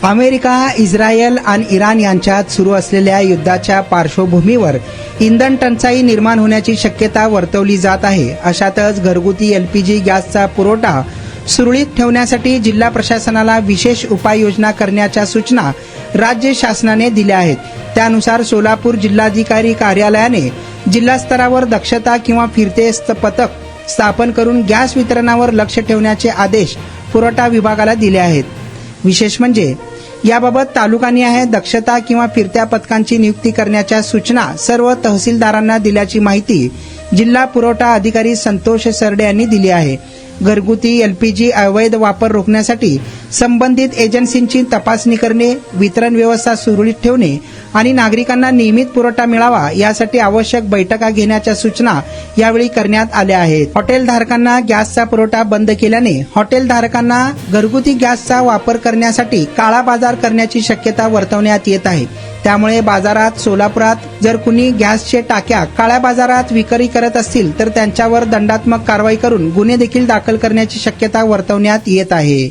America, Israel आणि Iran यांच्यात सुरू असलेल्या युद्धाच्या पार्श्वभूमीवर इंधन टंचाई निर्माण होण्याची शक्यता वर्तवली जात आहे. अशातच घरगुती एलपीजी गॅसचा पुरवठा सुरळीत ठेवण्यासाठी जिल्हा प्रशासनाला विशेष उपाययोजना करण्याच्या सूचना राज्य शासनाने दिल्या आहेत. त्यानुसार सोलापूर जिल्हाधिकारी कार्यालयाने जिल्हा स्तरावर दक्षता किंवा फिरते पथक स्थापन करून गॅस वितरणावर लक्ष ठेवण्याचे आदेश पुरवठा विभागाला दिले आहेत. विशेष म्हणजे याबाबत तालुकानिहाय दक्षता किंवा फिरत्या पथकांची नियुक्ती करण्याच्या सूचना सर्व तहसीलदारांना दिल्याची माहिती जिल्हा पुरवठा अधिकारी संतोष सरडे यांनी दिली आहे. घरगुती एलपीजी अवैध वापर रोखण्यासाठी संबंधित एजन्सींची तपासणी करणे, वितरण व्यवस्था सुरळीत ठेवणे आणि नागरिकांना नियमित पुरवठा मिळावा यासाठी आवश्यक बैठका घेण्याच्या सूचना यावेळी करण्यात आल्या आहेत. हॉटेलधारकांना गॅसचा पुरवठा बंद केल्याने हॉटेलधारकांना घरगुती गॅसचा वापर करण्यासाठी काळा बाजार करण्याची शक्यता वर्तवण्यात येत आहे. त्यामुळे बाजारात सोलापुरात जर कुणी गॅसचे टाक्या काळ्या बाजारात विक्री करत असतील तर त्यांच्यावर दंडात्मक कारवाई करून गुन्हे देखील दाखल करण्याची शक्यता वर्तवण्यात येत आहे.